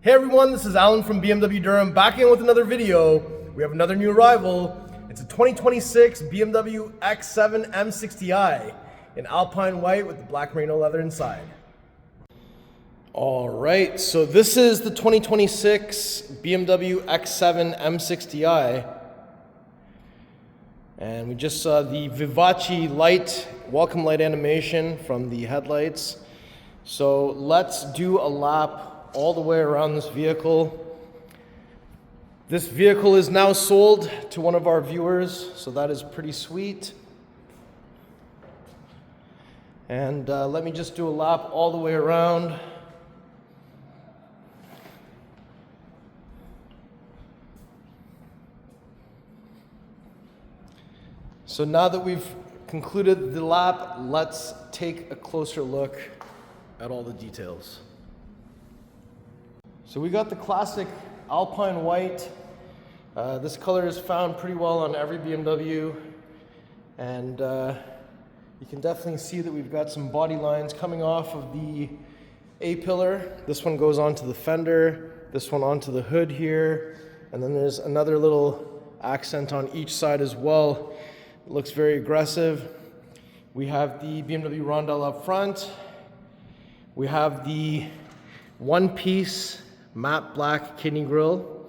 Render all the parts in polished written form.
Hey everyone, this is Alan from BMW Durham back in with another video. We have another new arrival. It's a 2026 BMW X7 M60i in Alpine White with the black merino leather inside. Alright, so this is the 2026 BMW X7 M60i. And we just saw the Vivace light, welcome light animation from the headlights. So let's do a lap all the way around this vehicle. This vehicle is now sold to one of our viewers, so that is pretty sweet. And let me just do a lap all the way around. So now that we've concluded the lap, let's take a closer look at all the details. So we got the classic Alpine White. This color is found pretty well on every BMW. And you can definitely see that we've got some body lines coming off of the A-pillar. This one goes onto the fender, this one onto the hood here. And then there's another little accent on each side as well. It looks very aggressive. We have the BMW Rondelle up front. We have the one-piece matte black kidney grille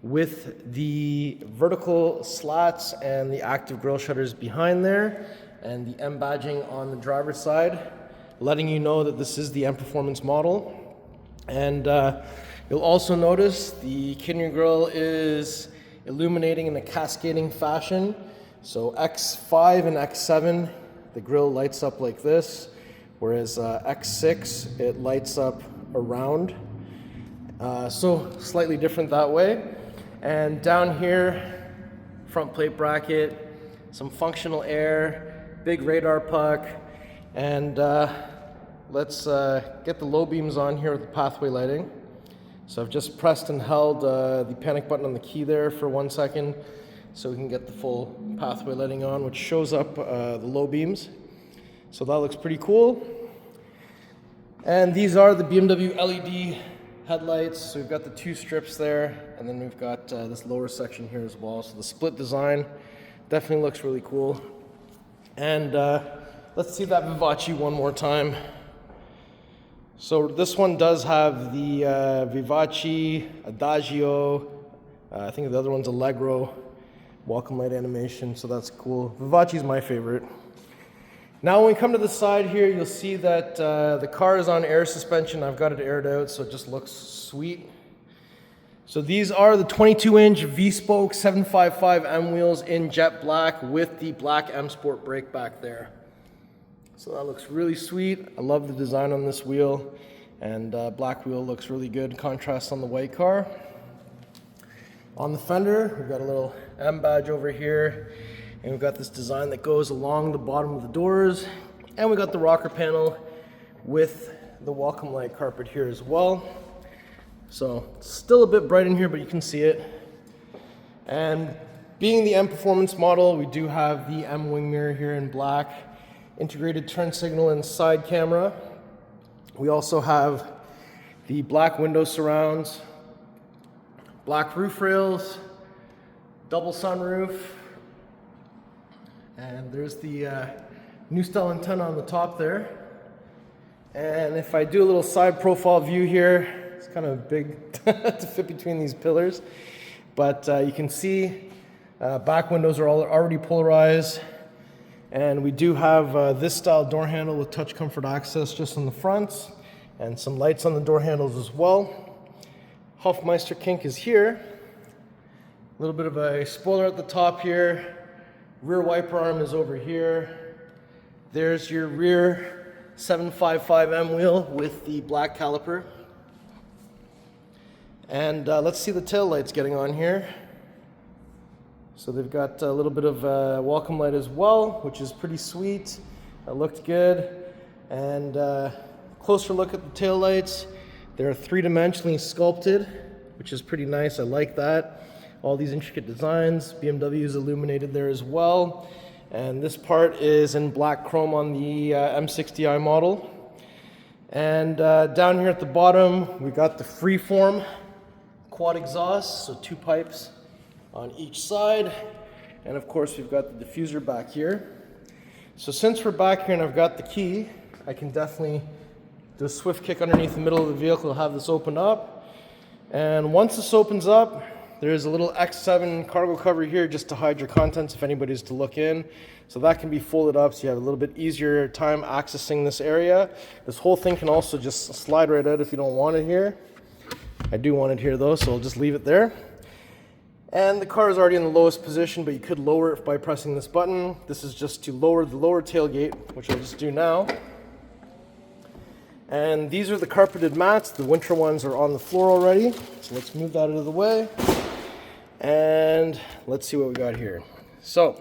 with the vertical slats and the active grille shutters behind there, and the M badging on the driver's side, letting you know that this is the M Performance model. And you'll also notice the kidney grille is illuminating in a cascading fashion. So X5 and X7, the grille lights up like this, whereas X6, it lights up around. So slightly different that way. And down here, front plate bracket, some functional air, big radar puck, and let's get the low beams on here with the pathway lighting. So I've just pressed and held the panic button on the key there for 1 second so we can get the full pathway lighting on, which shows up the low beams. So that looks pretty cool. And these are the BMW LED headlights. So we've got the two strips there, and then we've got this lower section here as well. So the split design definitely looks really cool. And let's see that Vivace one more time. So this one does have the Vivace, Adagio, I think the other one's Allegro, welcome light animation, so that's cool. Vivace is my favorite. Now when we come to the side here, you'll see that the car is on air suspension. I've got it aired out, so it just looks sweet. So these are the 22-inch V-spoke 755M wheels in jet black with the black M Sport brake back there. So that looks really sweet. I love the design on this wheel, and black wheel looks really good, contrast on the white car. On the fender, we've got a little M badge over here. And we've got this design that goes along the bottom of the doors. And we got the rocker panel with the welcome light carpet here as well. So it's still a bit bright in here, but you can see it. And being the M Performance model, we do have the M wing mirror here in black, integrated turn signal and side camera. We also have the black window surrounds, black roof rails, double sunroof. And there's the new style antenna on the top there. And if I do a little side profile view here, it's kind of big to fit between these pillars. But you can see back windows are already polarized. And we do have this style door handle with touch comfort access just on the front, and some lights on the door handles as well. Hofmeister kink is here. A little bit of a spoiler at the top here. Rear wiper arm is over here. There's your rear 755M wheel with the black caliper. And let's see the tail lights getting on here. So they've got a little bit of welcome light as well, which is pretty sweet. It looked good. And closer look at the tail lights. They're three-dimensionally sculpted, which is pretty nice. I like that. All these intricate designs. BMW is illuminated there as well. And this part is in black chrome on the M60i model. And down here at the bottom, we got the freeform quad exhaust, so 2 pipes on each side. And of course, we've got the diffuser back here. So since we're back here and I've got the key, I can definitely do a swift kick underneath the middle of the vehicle, have this open up. And once this opens up, there's a little X7 cargo cover here just to hide your contents if anybody's to look in. So that can be folded up so you have a little bit easier time accessing this area. This whole thing can also just slide right out if you don't want it here. I do want it here though, so I'll just leave it there. And the car is already in the lowest position, but you could lower it by pressing this button. This is just to lower the lower tailgate, which I'll just do now. And these are the carpeted mats. The winter ones are on the floor already. So let's move that out of the way. And let's see what we got here. So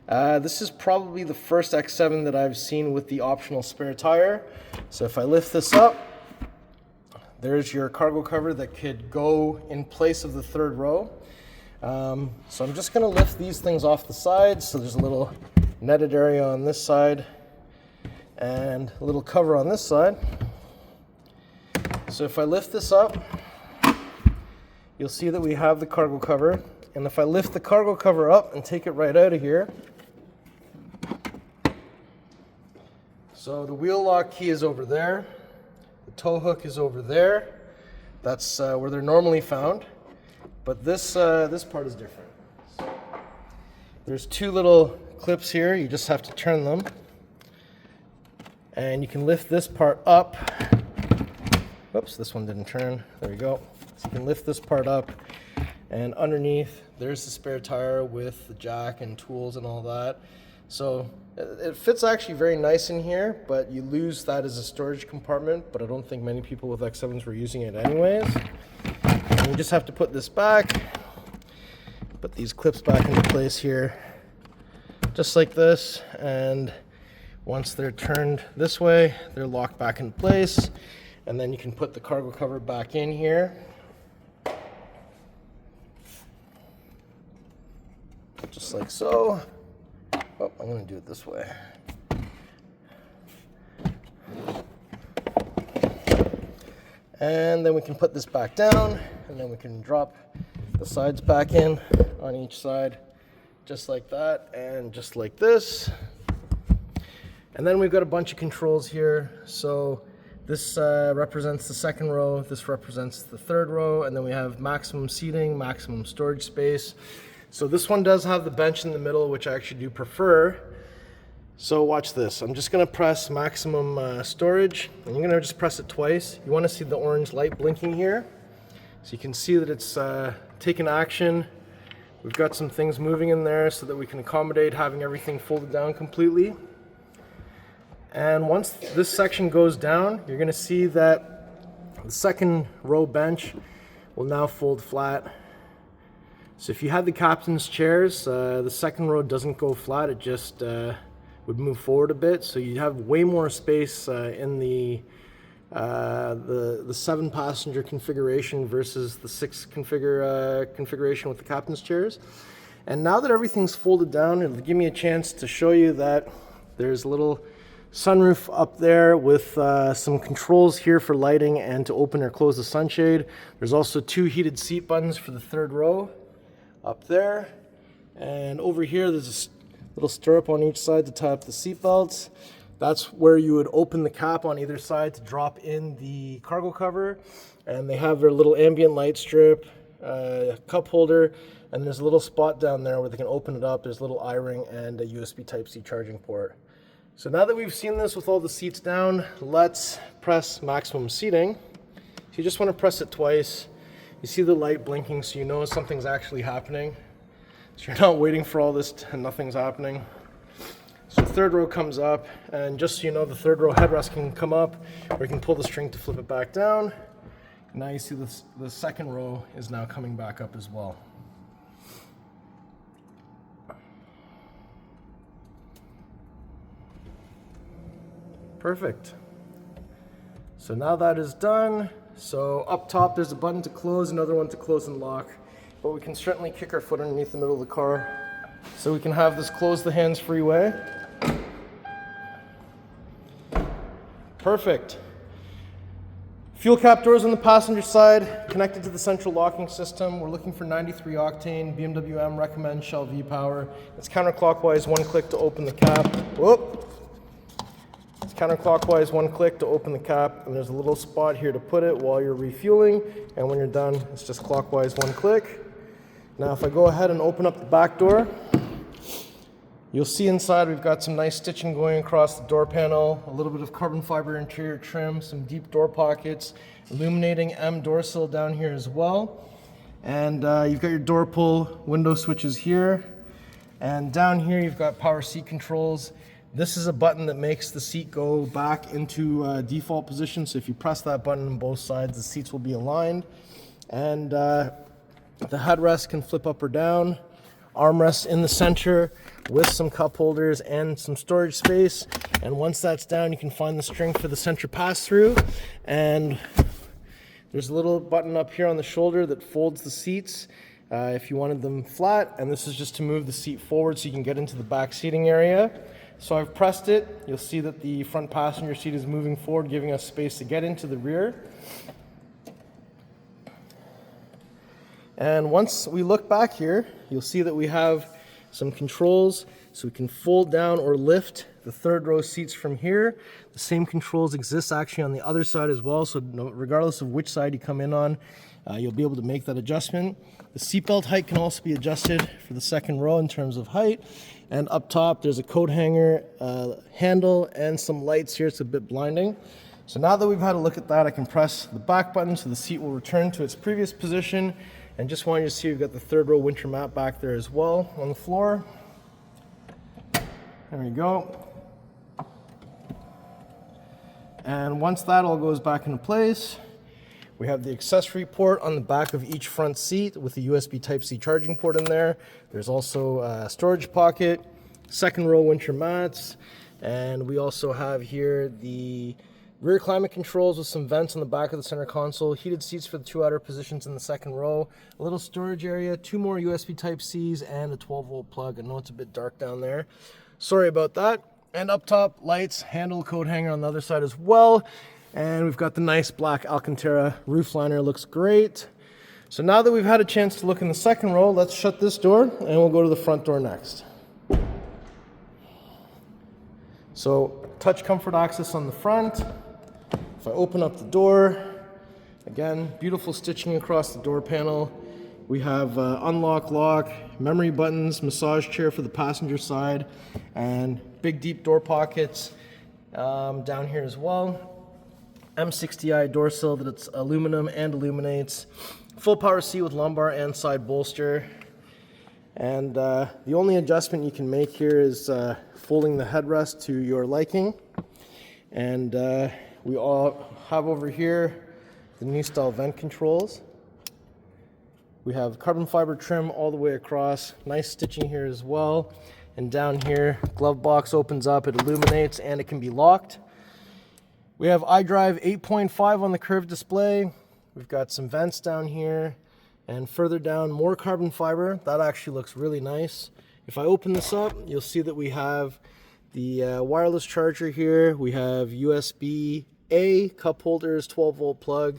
this is probably the first X7 that I've seen with the optional spare tire. So if I lift this up, there's your cargo cover that could go in place of the third row. So I'm just going to lift these things off the sides. So there's a little netted area on this side and a little cover on this side. So if I lift this up, you'll see that we have the cargo cover. And if I lift the cargo cover up and take it right out of here, so the wheel lock key is over there, the tow hook is over there. That's where they're normally found. But this part is different. So there's 2 little clips here. You just have to turn them. And you can lift this part up. Whoops, this one didn't turn. There we go. So you can lift this part up. And underneath, there's the spare tire with the jack and tools and all that. So it fits actually very nice in here, but you lose that as a storage compartment. But I don't think many people with X7s were using it anyways. And you just have to put this back, put these clips back into place here, just like this. And once they're turned this way, they're locked back in place. And then you can put the cargo cover back in here. Just like so. Oh, I'm going to do it this way. And then we can put this back down, and then we can drop the sides back in on each side, just like that, and just like this. And then we've got a bunch of controls here. So this represents the second row, this represents the third row, and then we have maximum seating, maximum storage space. So this one does have the bench in the middle, which I actually do prefer. So watch this. I'm just going to press maximum storage, and you're going to just press it twice. You want to see the orange light blinking here. So you can see that it's taken action. We've got some things moving in there so that we can accommodate having everything folded down completely. And once this section goes down, you're going to see that the second row bench will now fold flat. So if you had the captain's chairs, the second row doesn't go flat, it just would move forward a bit. So you have way more space in the 7-passenger configuration versus the 6 configuration with the captain's chairs. And now that everything's folded down, it'll give me a chance to show you that there's a little sunroof up there with some controls here for lighting and to open or close the sunshade. There's also 2 heated seat buttons for the third row up there, and over here there's a little stirrup on each side to tie up the seat belts. That's where you would open the cap on either side to drop in the cargo cover, and they have their little ambient light strip, cup holder, and there's a little spot down there where they can open it up. There's a little I-ring and a USB Type-C charging port. So now that we've seen this with all the seats down, let's press maximum seating. So you just want to press it twice. You see the light blinking, so you know something's actually happening. So you're not waiting for all this and nothing's happening. So the third row comes up, and just so you know, the third row headrest can come up, or you can pull the string to flip it back down. And now you see the second row is now coming back up as well. Perfect. So now that is done. So up top there's a button to close, another one to close and lock. But we can certainly kick our foot underneath the middle of the car so we can have this close the hands-free way. Perfect. Fuel cap doors on the passenger side, connected to the central locking system. We're looking for 93 octane. BMW M recommends Shell V-Power. It's counterclockwise, one click to open the cap. Whoop! It's counterclockwise, one click to open the cap, and there's a little spot here to put it while you're refueling, and when you're done, it's just clockwise, one click. Now if I go ahead and open up the back door, you'll see inside we've got some nice stitching going across the door panel, a little bit of carbon fiber interior trim, some deep door pockets, illuminating M door sill down here as well. And you've got your door pull window switches here. And down here you've got power seat controls. This is a button that makes the seat go back into default position. So if you press that button on both sides, the seats will be aligned. And the headrest can flip up or down. Armrests in the center with some cup holders and some storage space. And once that's down, you can find the string for the center pass-through. And there's a little button up here on the shoulder that folds the seats if you wanted them flat. And this is just to move the seat forward so you can get into the back seating area. So I've pressed it. You'll see that the front passenger seat is moving forward, giving us space to get into the rear. And once we look back here, you'll see that we have some controls so we can fold down or lift the third row seats from here. The same controls exist actually on the other side as well, so regardless of which side you come in on, you'll be able to make that adjustment. The seatbelt height can also be adjusted for the second row in terms of height. And up top, there's a coat hanger handle and some lights here. It's a bit blinding. So now that we've had a look at that, I can press the back button so the seat will return to its previous position. And just wanted you to see we've got the third row winter mat back there as well on the floor. There we go. And once that all goes back into place, we have the accessory port on the back of each front seat with the USB Type-C charging port in there. There's also a storage pocket, second row winter mats, and we also have here the rear climate controls with some vents on the back of the center console, heated seats for the two outer positions in the second row, a little storage area, two more USB Type-Cs, and a 12-volt plug. I know it's a bit dark down there. Sorry about that. And up top, lights, handle, coat hanger on the other side as well. And we've got the nice black Alcantara roof liner, looks great. So now that we've had a chance to look in the second row, let's shut this door and we'll go to the front door next. So touch comfort access on the front. If I open up the door, again, beautiful stitching across the door panel. We have unlock, lock, memory buttons, massage chair for the passenger side, and big deep door pockets down here as well. M60i door sill that it's aluminum and illuminates. Full power seat with lumbar and side bolster. And the only adjustment you can make here is folding the headrest to your liking. And we all have over here the new style vent controls. We have carbon fiber trim all the way across, nice stitching here as well. And down here, glove box opens up, it illuminates, and it can be locked. We have xDrive 8.5 on the curved display. We've got some vents down here, and further down, more carbon fiber. That actually looks really nice. If I open this up, you'll see that we have the wireless charger here. We have USB-A, cup holders, 12-volt plug,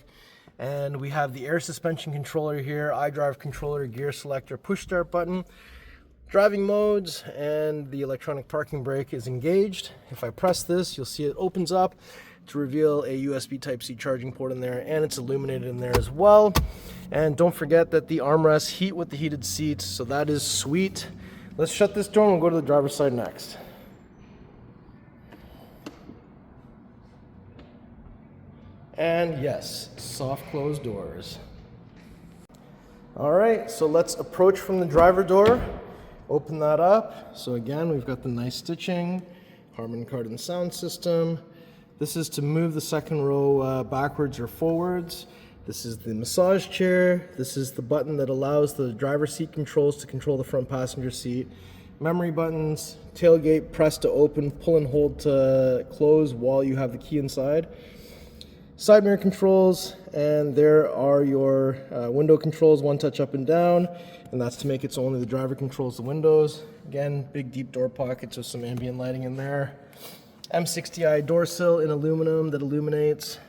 and we have the air suspension controller here, xDrive controller, gear selector, push start button, driving modes, and the electronic parking brake is engaged. If I press this, you'll see it opens up to reveal a USB Type-C charging port in there, and it's illuminated in there as well. And don't forget that the armrests heat with the heated seats, so that is sweet. Let's shut this door and we'll go to the driver's side next. And yes, soft closed doors. All right, so let's approach from the driver door. Open that up. So again, we've got the nice stitching, Harman Kardon sound system. This is to move the second row backwards or forwards. This is the massage chair. This is the button that allows the driver's seat controls to control the front passenger seat. Memory buttons, tailgate, press to open, pull and hold to close while you have the key inside. Side mirror controls, and there are your window controls, one touch up and down, and that's to make it so only the driver controls the windows. Again, big deep door pockets with some ambient lighting in there. M60i door sill in aluminum that illuminates.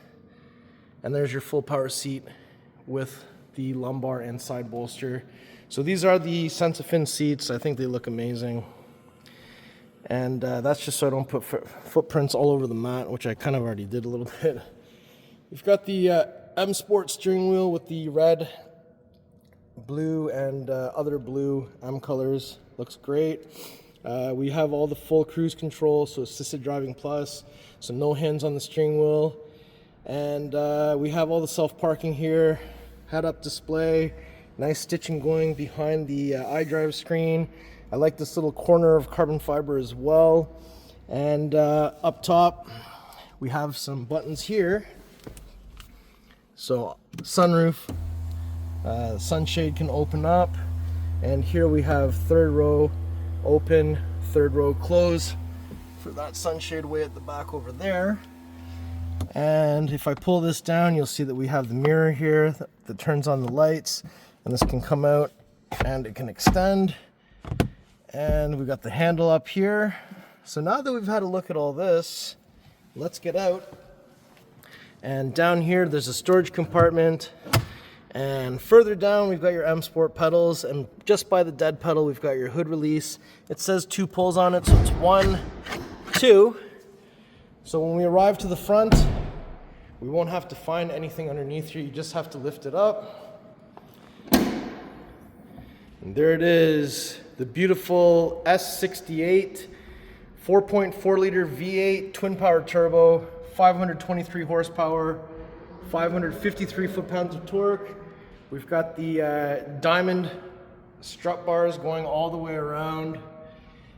And there's your full power seat with the lumbar and side bolster. So these are the Sensafin seats. I think they look amazing. And that's just so I don't put footprints all over the mat, which I kind of already did a little bit. We've got the M Sport steering wheel with the red, blue, and other blue M colors. Looks great. We have all the full cruise control, so assisted driving plus, so no hands on the steering wheel. And we have all the self-parking here, head-up display, nice stitching going behind the iDrive screen. I like this little corner of carbon fiber as well. And up top, we have some buttons here. So sunroof, sunshade can open up. And here we have third row open, third row close for that sunshade way at the back over there. And if I pull this down, you'll see that we have the mirror here that turns on the lights, and this can come out and it can extend. And we've got the handle up here. So now that we've had a look at all this, let's get out. And down here, there's a storage compartment. And further down, we've got your M Sport pedals. And just by the dead pedal, we've got your hood release. It says 2 pulls on it, so it's 1, 2. So when we arrive to the front, we won't have to find anything underneath here. You just have to lift it up. And there it is, the beautiful S68 4.4 liter V8 twin power turbo, 523 horsepower, 553 foot-pounds of torque. We've got the diamond strut bars going all the way around,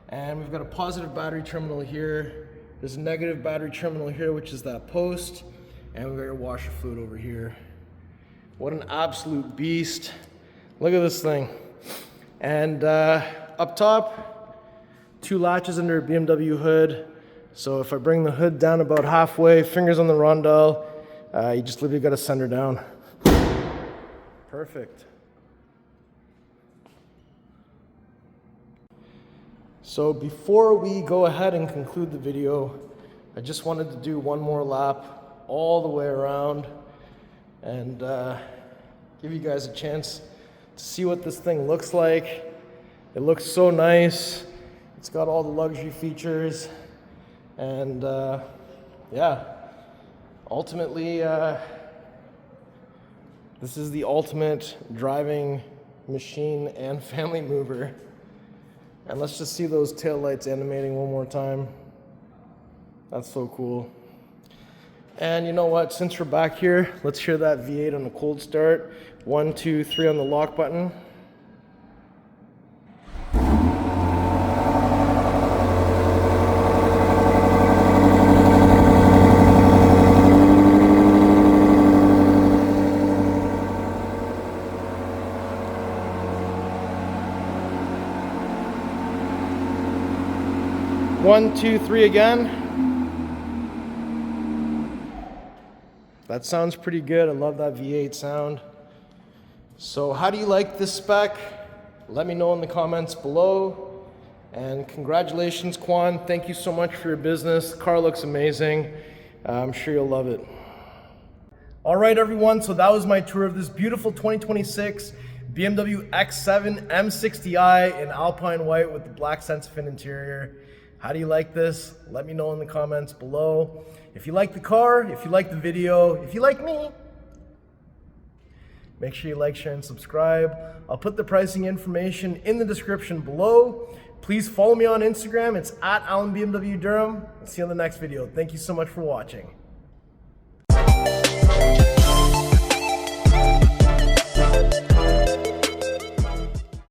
and we've got a positive battery terminal here. There's a negative battery terminal here, which is that post, and we've got your washer fluid over here. What an absolute beast. Look at this thing. And up top, 2 latches under a BMW hood. So if I bring the hood down about halfway, fingers on the rondelle, you just literally got to send her down. Perfect. So before we go ahead and conclude the video, I just wanted to do one more lap all the way around and give you guys a chance to see what this thing looks like. It looks so nice. It's got all the luxury features, and yeah, ultimately this is the ultimate driving machine and family mover. And let's just see those taillights animating one more time. That's so cool. And you know what, since we're back here, let's hear that V8 on a cold start. 1, 2, 3 on the lock button. One, two, three again. That sounds pretty good. I love that V8 sound. So how do you like this spec? Let me know in the comments below. And congratulations, Kwon. Thank you so much for your business. The car looks amazing. I'm sure you'll love it. All right, everyone. So that was my tour of this beautiful 2026 BMW X7 M60i in Alpine White with the black Sensafin interior. How do you like this? Let me know in the comments below. If you like the car, if you like the video, if you like me, make sure you like, share, and subscribe. I'll put the pricing information in the description below. Please follow me on Instagram. It's @AlanBMW Durham. I'll see you on the next video. Thank you so much for watching.